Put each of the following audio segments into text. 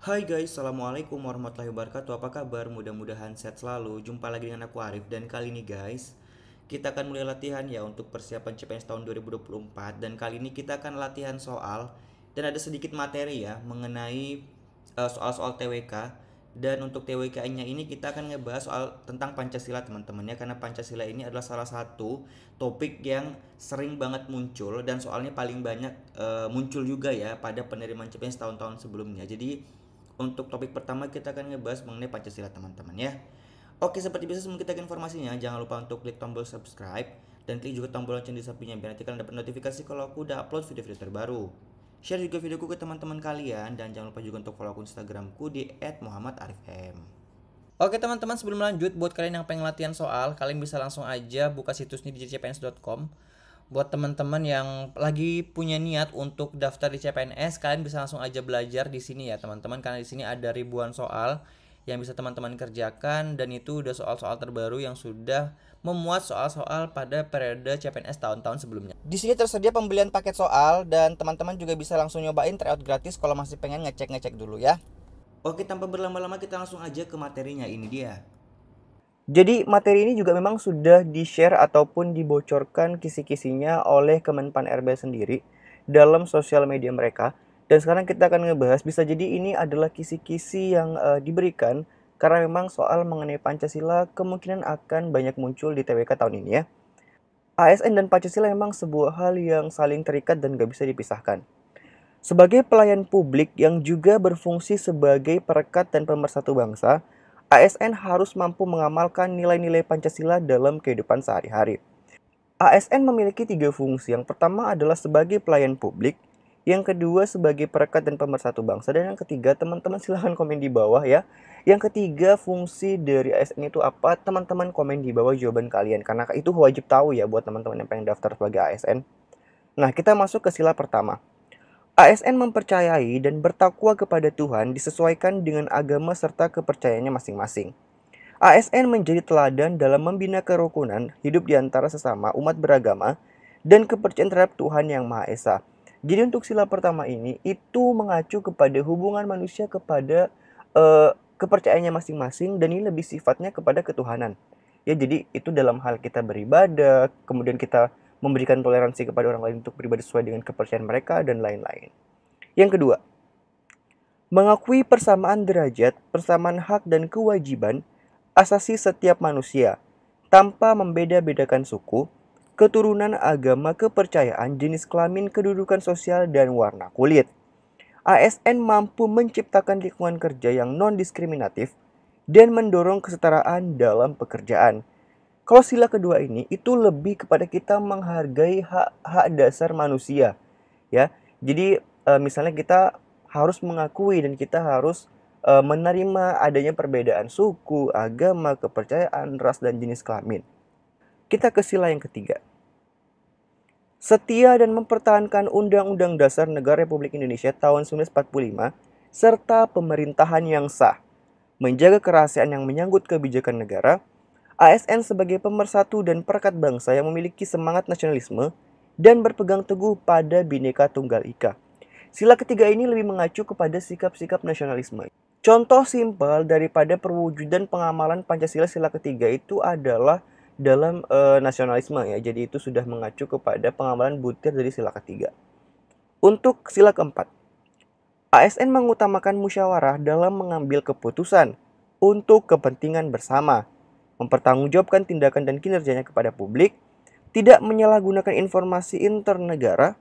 Hai guys, Assalamualaikum warahmatullahi wabarakatuh. Apa kabar? Mudah-mudahan sehat selalu. Jumpa lagi dengan aku Arif. Dan kali ini guys, kita akan mulai latihan ya untuk persiapan CPNS tahun 2024. Dan kali ini kita akan latihan soal dan ada sedikit materi ya mengenai soal-soal TWK. Dan untuk TWK-nya ini kita akan ngebahas soal tentang Pancasila teman-teman ya. Karena Pancasila ini adalah salah satu topik yang sering banget muncul dan soalnya paling banyak muncul juga ya pada penerimaan CPNS tahun-tahun sebelumnya. Jadi untuk topik pertama kita akan ngebahas mengenai Pancasila teman-teman ya. Oke, seperti biasa sebelum kita ke informasinya, jangan lupa untuk klik tombol subscribe dan klik juga tombol lonceng di sampingnya biar nanti kalian dapat notifikasi kalau aku udah upload video-video terbaru. Share juga videoku ke teman-teman kalian dan jangan lupa juga untuk follow akun Instagramku di @muhammadarifm. Oke teman-teman, sebelum lanjut, buat kalian yang pengen latihan soal, kalian bisa langsung aja buka situsnya di cpns.com. Buat teman-teman yang lagi punya niat untuk daftar di CPNS, kalian bisa langsung aja belajar di sini ya teman-teman, karena di sini ada ribuan soal yang bisa teman-teman kerjakan dan itu udah soal-soal terbaru yang sudah memuat soal-soal pada periode CPNS tahun-tahun sebelumnya. Di sini tersedia pembelian paket soal dan teman-teman juga bisa langsung nyobain tryout gratis kalau masih pengen ngecek-ngecek dulu ya. Oke, tanpa berlama-lama kita langsung aja ke materinya, ini dia. Jadi materi ini juga memang sudah di-share ataupun dibocorkan kisi-kisinya oleh Kemenpan RB sendiri dalam sosial media mereka. Dan sekarang kita akan ngebahas, bisa jadi ini adalah kisi-kisi yang diberikan karena memang soal mengenai Pancasila kemungkinan akan banyak muncul di TWK tahun ini ya. ASN dan Pancasila memang sebuah hal yang saling terikat dan gak bisa dipisahkan. Sebagai pelayan publik yang juga berfungsi sebagai perekat dan pemersatu bangsa, ASN harus mampu mengamalkan nilai-nilai Pancasila dalam kehidupan sehari-hari. ASN memiliki tiga fungsi. Yang pertama adalah sebagai pelayan publik, yang kedua sebagai perekat dan pemersatu bangsa, dan yang ketiga, teman-teman silahkan komen di bawah ya. Yang ketiga, fungsi dari ASN itu apa? Teman-teman komen di bawah jawaban kalian, karena itu wajib tahu ya buat teman-teman yang pengen daftar sebagai ASN. Nah, kita masuk ke sila pertama. ASN mempercayai dan bertakwa kepada Tuhan disesuaikan dengan agama serta kepercayaannya masing-masing. ASN menjadi teladan dalam membina kerukunan hidup di antara sesama umat beragama dan kepercayaan terhadap Tuhan Yang Maha Esa. Jadi untuk sila pertama ini itu mengacu kepada hubungan manusia kepada kepercayaannya masing-masing dan ini lebih sifatnya kepada ketuhanan. Ya, jadi itu dalam hal kita beribadah, kemudian kita memberikan toleransi kepada orang lain untuk beribadah sesuai dengan kepercayaan mereka dan lain-lain. Yang kedua, mengakui persamaan derajat, persamaan hak dan kewajiban asasi setiap manusia tanpa membeda-bedakan suku, keturunan, agama, kepercayaan, jenis kelamin, kedudukan sosial, dan warna kulit. ASN mampu menciptakan lingkungan kerja yang non-diskriminatif dan mendorong kesetaraan dalam pekerjaan. Kalau sila kedua ini itu lebih kepada kita menghargai hak-hak dasar manusia, ya. Jadi misalnya kita harus mengakui dan kita harus menerima adanya perbedaan suku, agama, kepercayaan, ras dan jenis kelamin. Kita ke sila yang ketiga. Setia dan mempertahankan Undang-Undang Dasar Negara Republik Indonesia tahun 1945 serta pemerintahan yang sah, menjaga kerahasiaan yang menyangkut kebijakan negara. ASN sebagai pemersatu dan perekat bangsa yang memiliki semangat nasionalisme dan berpegang teguh pada Bhinneka Tunggal Ika. Sila ketiga ini lebih mengacu kepada sikap-sikap nasionalisme. Contoh simpel daripada perwujudan pengamalan Pancasila sila ketiga itu adalah dalam nasionalisme ya. Jadi itu sudah mengacu kepada pengamalan butir dari sila ketiga. Untuk sila keempat, ASN mengutamakan musyawarah dalam mengambil keputusan untuk kepentingan bersama, mempertanggungjawabkan tindakan dan kinerjanya kepada publik, tidak menyalahgunakan informasi internegara,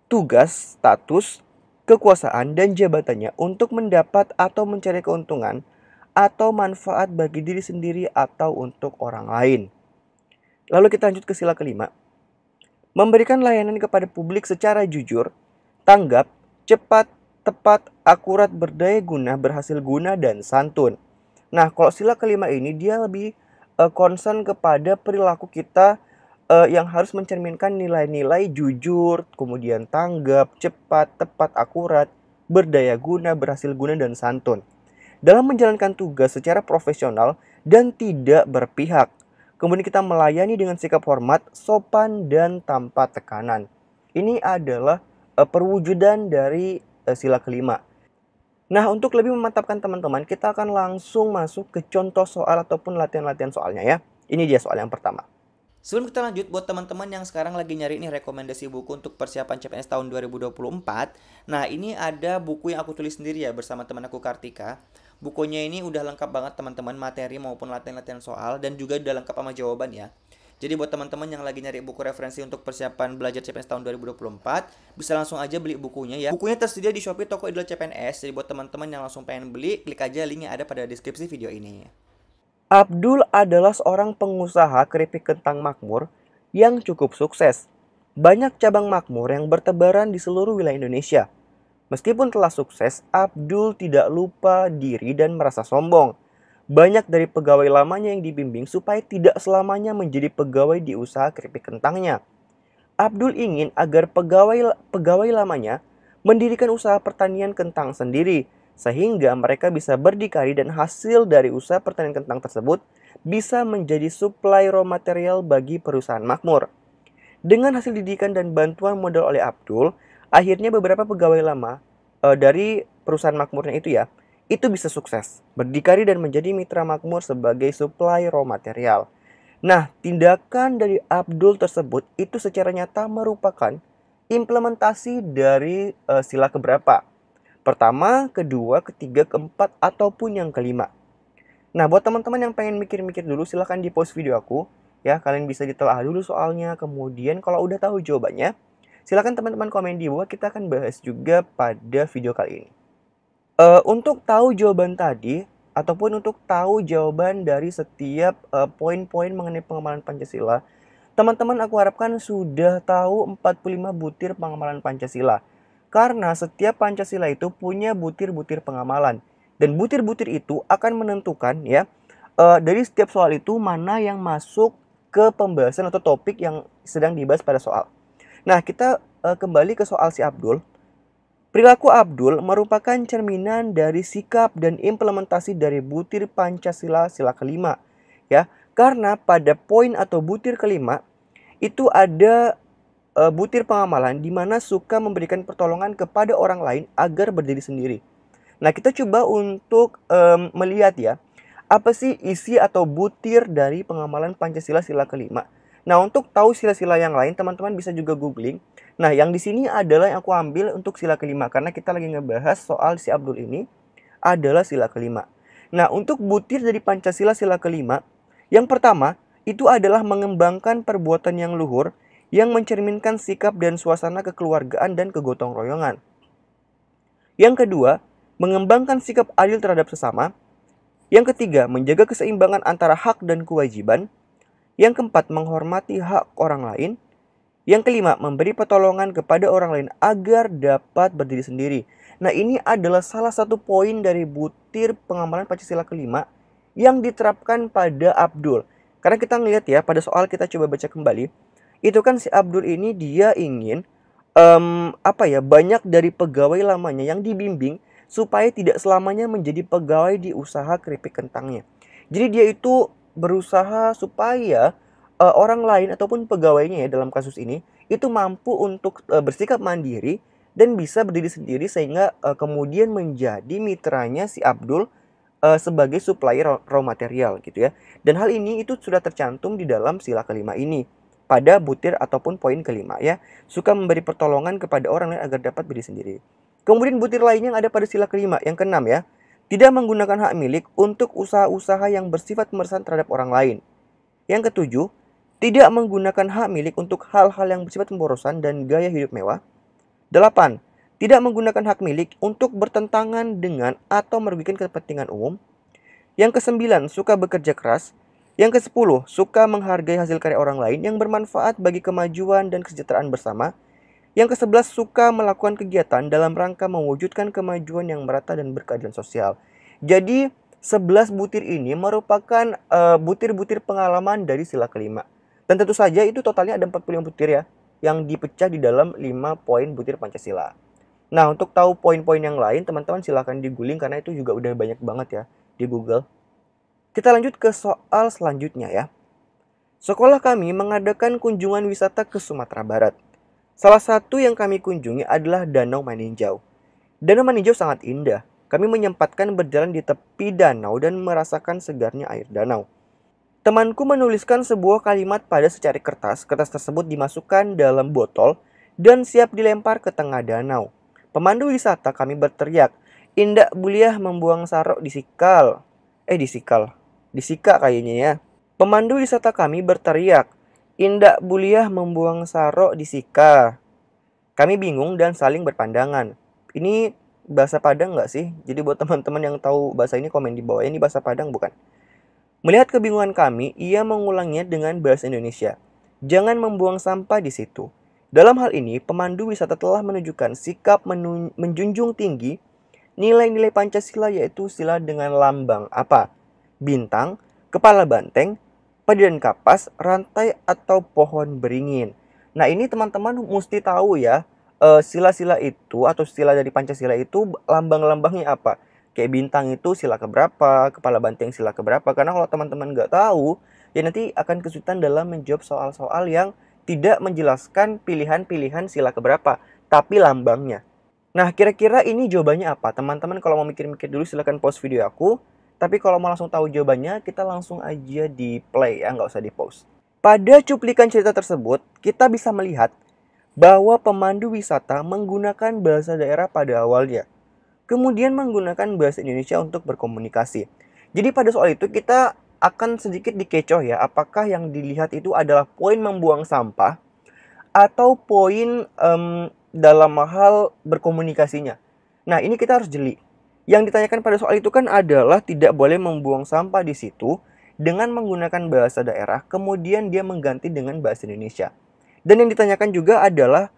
tugas, status, kekuasaan, dan jabatannya untuk mendapat atau mencari keuntungan atau manfaat bagi diri sendiri atau untuk orang lain. Lalu kita lanjut ke sila kelima. Memberikan layanan kepada publik secara jujur, tanggap, cepat, tepat, akurat, berdaya guna, berhasil guna, dan santun. Nah, kalau sila kelima ini dia lebih concern kepada perilaku kita yang harus mencerminkan nilai-nilai jujur, kemudian tanggap, cepat, tepat, akurat, berdaya guna, berhasil guna, dan santun. Dalam menjalankan tugas secara profesional dan tidak berpihak. Kemudian kita melayani dengan sikap hormat, sopan, dan tanpa tekanan. Ini adalah perwujudan dari sila kelima. Nah, untuk lebih memantapkan teman-teman, kita akan langsung masuk ke contoh soal ataupun latihan-latihan soalnya ya. Ini dia soal yang pertama. Sebelum kita lanjut, buat teman-teman yang sekarang lagi nyari nih rekomendasi buku untuk persiapan CPNS tahun 2024, nah ini ada buku yang aku tulis sendiri ya bersama teman aku Kartika. Bukunya ini udah lengkap banget teman-teman, materi maupun latihan-latihan soal dan juga udah lengkap sama jawaban ya. Jadi buat teman-teman yang lagi nyari buku referensi untuk persiapan belajar CPNS tahun 2024, bisa langsung aja beli bukunya ya. Bukunya tersedia di Shopee Toko Idola CPNS. Jadi buat teman-teman yang langsung pengen beli, klik aja linknya ada pada deskripsi video ini. Abdul adalah seorang pengusaha keripik kentang makmur yang cukup sukses. Banyak cabang makmur yang bertebaran di seluruh wilayah Indonesia. Meskipun telah sukses, Abdul tidak lupa diri dan merasa sombong. Banyak dari pegawai lamanya yang dibimbing supaya tidak selamanya menjadi pegawai di usaha keripik kentangnya. Abdul ingin agar pegawai lamanya mendirikan usaha pertanian kentang sendiri, sehingga mereka bisa berdikari dan hasil dari usaha pertanian kentang tersebut bisa menjadi suplai raw material bagi perusahaan makmur. Dengan hasil didikan dan bantuan modal oleh Abdul, akhirnya beberapa pegawai lama dari perusahaan makmurnya itu bisa sukses, berdikari dan menjadi mitra makmur sebagai suplai raw material. Nah, tindakan dari Abdul tersebut itu secara nyata merupakan implementasi dari sila keberapa? Pertama, kedua, ketiga, keempat, ataupun yang kelima. Nah, buat teman-teman yang pengen mikir-mikir dulu, silahkan di post video aku. Ya, kalian bisa ditelaah dulu soalnya. Kemudian kalau udah tahu jawabannya, silahkan teman-teman komen di bawah. Kita akan bahas juga pada video kali ini. Untuk tahu jawaban tadi, ataupun untuk tahu jawaban dari setiap poin-poin mengenai pengamalan Pancasila, teman-teman aku harapkan sudah tahu 45 butir pengamalan Pancasila. Karena setiap Pancasila itu punya butir-butir pengamalan. Dan butir-butir itu akan menentukan ya dari setiap soal itu mana yang masuk ke pembahasan atau topik yang sedang dibahas pada soal. Nah, kita kembali ke soal si Abdul. Perilaku Abdul merupakan cerminan dari sikap dan implementasi dari butir Pancasila sila kelima. Ya, karena pada poin atau butir kelima itu ada butir pengamalan di mana suka memberikan pertolongan kepada orang lain agar berdiri sendiri. Nah, kita coba untuk melihat ya, apa sih isi atau butir dari pengamalan Pancasila sila kelima. Nah, untuk tahu sila-sila yang lain, teman-teman bisa juga googling. Nah, yang di sini adalah yang aku ambil untuk sila kelima, karena kita lagi ngebahas soal si Abdul ini adalah sila kelima. Nah, untuk butir dari Pancasila sila kelima, yang pertama, itu adalah mengembangkan perbuatan yang luhur, yang mencerminkan sikap dan suasana kekeluargaan dan kegotong royongan. Yang kedua, mengembangkan sikap adil terhadap sesama. Yang ketiga, menjaga keseimbangan antara hak dan kewajiban. Yang keempat, menghormati hak orang lain. Yang kelima, memberi pertolongan kepada orang lain agar dapat berdiri sendiri. Nah, ini adalah salah satu poin dari butir pengamalan Pancasila kelima yang diterapkan pada Abdul. Karena kita ngelihat ya, pada soal kita coba baca kembali, itu kan si Abdul ini dia ingin banyak dari pegawai lamanya yang dibimbing supaya tidak selamanya menjadi pegawai di usaha keripik kentangnya. Jadi dia itu berusaha supaya orang lain ataupun pegawainya ya dalam kasus ini itu mampu untuk bersikap mandiri dan bisa berdiri sendiri sehingga kemudian menjadi mitranya si Abdul sebagai supplier raw material gitu ya. Dan hal ini itu sudah tercantum di dalam sila kelima ini pada butir ataupun poin kelima ya. Suka memberi pertolongan kepada orang lain agar dapat berdiri sendiri. Kemudian butir lainnya yang ada pada sila kelima yang keenam ya. Tidak menggunakan hak milik untuk usaha-usaha yang bersifat meresahkan terhadap orang lain. Yang ketujuh, tidak menggunakan hak milik untuk hal-hal yang bersifat pemborosan dan gaya hidup mewah. 8. Tidak menggunakan hak milik untuk bertentangan dengan atau merugikan kepentingan umum. Yang ke-9, suka bekerja keras. Yang ke-10, suka menghargai hasil karya orang lain yang bermanfaat bagi kemajuan dan kesejahteraan bersama. Yang ke-11, suka melakukan kegiatan dalam rangka mewujudkan kemajuan yang merata dan berkeadilan sosial. Jadi, 11 butir ini merupakan butir-butir pengalaman dari sila kelima. Dan tentu saja itu totalnya ada 45 butir ya, yang dipecah di dalam 5 poin butir Pancasila. Nah, untuk tahu poin-poin yang lain, teman-teman silahkan diguling karena itu juga udah banyak banget ya di Google. Kita lanjut ke soal selanjutnya ya. Sekolah kami mengadakan kunjungan wisata ke Sumatera Barat. Salah satu yang kami kunjungi adalah Danau Maninjau. Danau Maninjau sangat indah. Kami menyempatkan berjalan di tepi danau dan merasakan segarnya air danau. Temanku menuliskan sebuah kalimat pada secari kertas. Kertas tersebut dimasukkan dalam botol dan siap dilempar ke tengah danau. Pemandu wisata kami berteriak, "Indak Buliah membuang sarok di sikal." Di sika kayaknya ya. Pemandu wisata kami berteriak, "Indak Buliah membuang sarok di sika." Kami bingung dan saling berpandangan. Ini bahasa Padang nggak sih? Jadi buat teman-teman yang tahu bahasa ini komen di bawah. Ini bahasa Padang bukan? Melihat kebingungan kami, ia mengulangnya dengan bahasa Indonesia. Jangan membuang sampah di situ. Dalam hal ini, pemandu wisata telah menunjukkan sikap menjunjung tinggi nilai-nilai Pancasila, yaitu sila dengan lambang apa? Bintang, kepala banteng, padi dan kapas, rantai atau pohon beringin. Nah, ini teman-teman mesti tahu ya, sila-sila itu atau sila dari Pancasila itu lambang-lambangnya apa. Kayak bintang itu sila keberapa, kepala banteng sila keberapa. Karena kalau teman-teman nggak tahu, ya nanti akan kesulitan dalam menjawab soal-soal yang tidak menjelaskan pilihan-pilihan sila keberapa, tapi lambangnya. Nah, kira-kira ini jawabannya apa? Teman-teman kalau mau mikir-mikir dulu silahkan pause video aku. Tapi kalau mau langsung tahu jawabannya, kita langsung aja di play ya, nggak usah di pause. Pada cuplikan cerita tersebut, kita bisa melihat bahwa pemandu wisata menggunakan bahasa daerah pada awalnya, kemudian menggunakan bahasa Indonesia untuk berkomunikasi. Jadi pada soal itu kita akan sedikit dikecoh ya, apakah yang dilihat itu adalah poin membuang sampah atau poin dalam hal berkomunikasinya. Nah, ini kita harus jeli. Yang ditanyakan pada soal itu kan adalah tidak boleh membuang sampah di situ dengan menggunakan bahasa daerah, kemudian dia mengganti dengan bahasa Indonesia. Dan yang ditanyakan juga adalah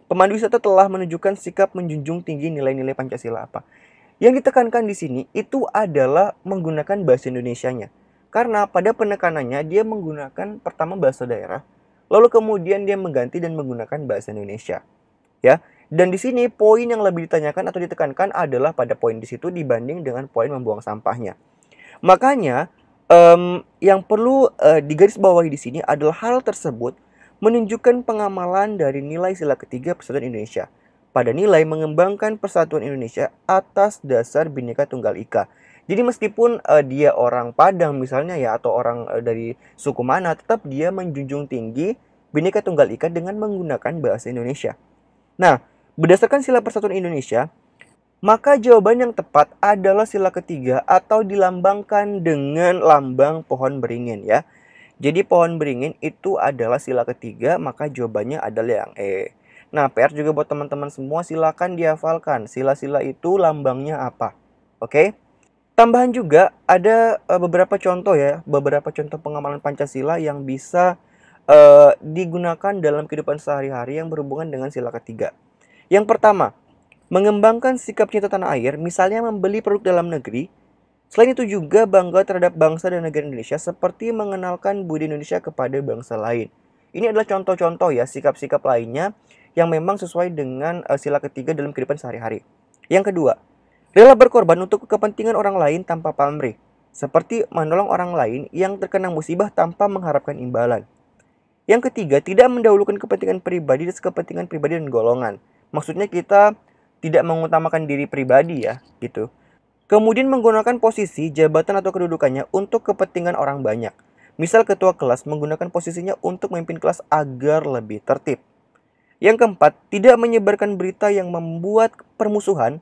pemandu wisata telah menunjukkan sikap menjunjung tinggi nilai-nilai Pancasila apa. Yang ditekankan di sini itu adalah menggunakan bahasa Indonesianya. Karena pada penekanannya dia menggunakan pertama bahasa daerah, lalu kemudian dia mengganti dan menggunakan bahasa Indonesia. Ya. Dan di sini poin yang lebih ditanyakan atau ditekankan adalah pada poin di situ dibanding dengan poin membuang sampahnya. Makanya yang perlu digarisbawahi di sini adalah hal tersebut menunjukkan pengamalan dari nilai sila ketiga Persatuan Indonesia pada nilai mengembangkan persatuan Indonesia atas dasar Bhinneka Tunggal Ika. Jadi meskipun dia orang Padang misalnya ya, atau orang dari suku mana, tetap dia menjunjung tinggi Bhinneka Tunggal Ika dengan menggunakan bahasa Indonesia. Nah, berdasarkan sila Persatuan Indonesia, maka jawaban yang tepat adalah sila ketiga atau dilambangkan dengan lambang pohon beringin ya. Jadi pohon beringin itu adalah sila ketiga, maka jawabannya adalah yang E. Nah, PR juga buat teman-teman semua, silakan dihafalkan sila-sila itu lambangnya apa. Oke? Tambahan juga ada beberapa contoh ya, beberapa contoh pengamalan Pancasila yang bisa digunakan dalam kehidupan sehari-hari yang berhubungan dengan sila ketiga. Yang pertama, mengembangkan sikap cinta tanah air, misalnya membeli produk dalam negeri. Selain itu juga bangga terhadap bangsa dan negara Indonesia seperti mengenalkan budaya Indonesia kepada bangsa lain. Ini adalah contoh-contoh ya sikap-sikap lainnya yang memang sesuai dengan sila ketiga dalam kehidupan sehari-hari. Yang kedua, rela berkorban untuk kepentingan orang lain tanpa pamrih, seperti menolong orang lain yang terkena musibah tanpa mengharapkan imbalan. Yang ketiga, tidak mendahulukan kepentingan pribadi dan kepentingan pribadi dan golongan. Maksudnya kita tidak mengutamakan diri pribadi ya, gitu. Kemudian menggunakan posisi, jabatan atau kedudukannya untuk kepentingan orang banyak. Misal ketua kelas menggunakan posisinya untuk memimpin kelas agar lebih tertib. Yang keempat, tidak menyebarkan berita yang membuat permusuhan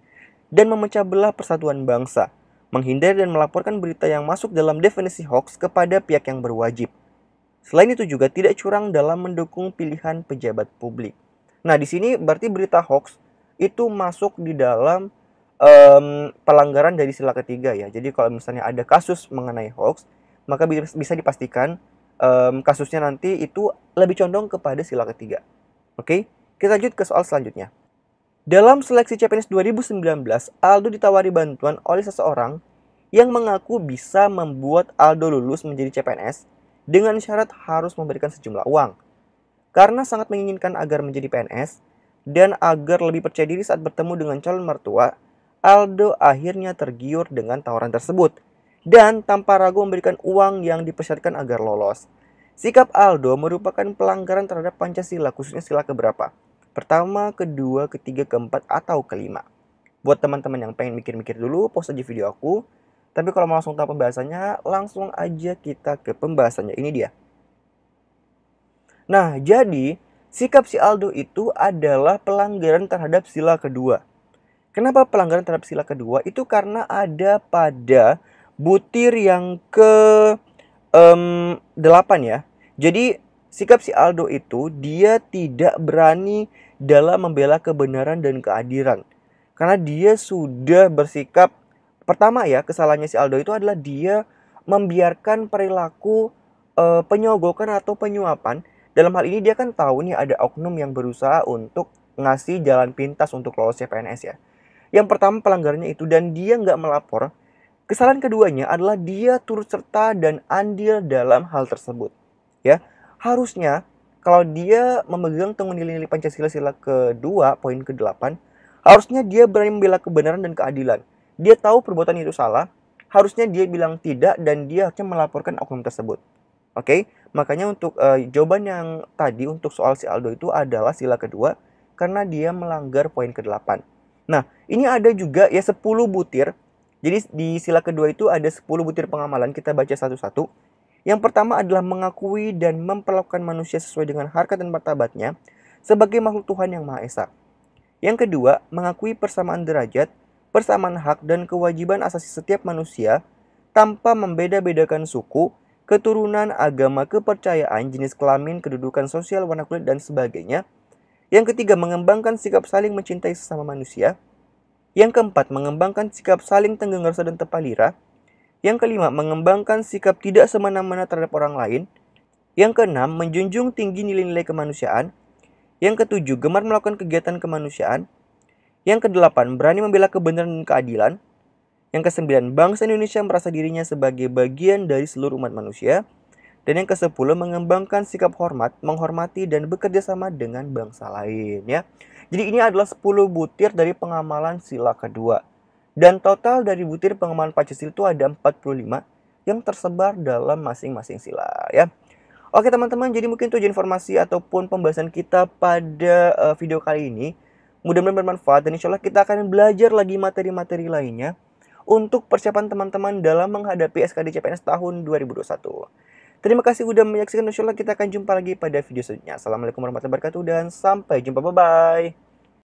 dan memecah belah persatuan bangsa. Menghindari dan melaporkan berita yang masuk dalam definisi hoax kepada pihak yang berwajib. Selain itu juga tidak curang dalam mendukung pilihan pejabat publik. Nah, di sini berarti berita hoax itu masuk di dalam pelanggaran dari sila ketiga ya. Jadi kalau misalnya ada kasus mengenai hoax, maka bisa dipastikan kasusnya nanti itu lebih condong kepada sila ketiga. Oke, kita lanjut ke soal selanjutnya. Dalam seleksi CPNS 2019, Aldo ditawari bantuan oleh seseorang yang mengaku bisa membuat Aldo lulus menjadi CPNS dengan syarat harus memberikan sejumlah uang. Karena sangat menginginkan agar menjadi PNS dan agar lebih percaya diri saat bertemu dengan calon mertua, Aldo akhirnya tergiur dengan tawaran tersebut dan tanpa ragu memberikan uang yang dipersyaratkan agar lolos. Sikap Aldo merupakan pelanggaran terhadap Pancasila, khususnya sila keberapa? Pertama, kedua, ketiga, keempat, atau kelima? Buat teman-teman yang pengen mikir-mikir dulu, pause aja video aku. Tapi kalau mau langsung tahu pembahasannya, langsung aja kita ke pembahasannya. Ini dia. Nah, jadi sikap si Aldo itu adalah pelanggaran terhadap sila kedua. Kenapa pelanggaran terhadap sila kedua? Itu karena ada pada butir yang ke 8 ya. Jadi sikap si Aldo itu dia tidak berani dalam membela kebenaran dan keadilan. Karena dia sudah bersikap, pertama ya, kesalahannya si Aldo itu adalah dia membiarkan perilaku penyogokan atau penyuapan. Dalam hal ini dia kan tahu nih ada oknum yang berusaha untuk ngasih jalan pintas untuk lolos CPNS ya. Yang pertama pelanggarannya itu, dan dia nggak melapor. Kesalahan keduanya adalah dia turut serta dan andil dalam hal tersebut. Ya, harusnya kalau dia memegang teguh nilai-nilai Pancasila sila kedua, poin ke-8, harusnya dia berani membela kebenaran dan keadilan. Dia tahu perbuatan itu salah, harusnya dia bilang tidak dan dia harusnya melaporkan oknum tersebut. Oke, makanya untuk jawaban yang tadi untuk soal si Aldo itu adalah sila kedua karena dia melanggar poin ke-8. Nah, ini ada juga ya 10 butir. Jadi di sila kedua itu ada 10 butir pengamalan, kita baca satu-satu. Yang pertama adalah mengakui dan memperlakukan manusia sesuai dengan harkat dan martabatnya sebagai makhluk Tuhan yang Maha Esa. Yang kedua, mengakui persamaan derajat, persamaan hak dan kewajiban asasi setiap manusia tanpa membeda-bedakan suku, keturunan, agama, kepercayaan, jenis kelamin, kedudukan sosial, warna kulit, dan sebagainya. Yang ketiga, mengembangkan sikap saling mencintai sesama manusia. Yang keempat, mengembangkan sikap saling tenggang rasa dan tepalira. Yang kelima, mengembangkan sikap tidak semena-mena terhadap orang lain. Yang keenam, menjunjung tinggi nilai-nilai kemanusiaan. Yang ketujuh, gemar melakukan kegiatan kemanusiaan. Yang kedelapan, berani membela kebenaran dan keadilan. Yang kesembilan, bangsa Indonesia merasa dirinya sebagai bagian dari seluruh umat manusia. Dan yang kesepuluh, mengembangkan sikap hormat, menghormati, dan bekerja sama dengan bangsa lain. Ya. Jadi ini adalah 10 butir dari pengamalan sila kedua. Dan total dari butir pengamalan Pancasila itu ada 45 yang tersebar dalam masing-masing sila. Ya. Oke teman-teman, jadi mungkin itu aja informasi ataupun pembahasan kita pada video kali ini. Mudah-mudahan bermanfaat dan insya Allah kita akan belajar lagi materi-materi lainnya untuk persiapan teman-teman dalam menghadapi SKD CPNS tahun 2021. Terima kasih sudah menyaksikan. Insya Allah kita akan jumpa lagi pada video selanjutnya. Assalamualaikum warahmatullahi wabarakatuh dan sampai jumpa. Bye-bye.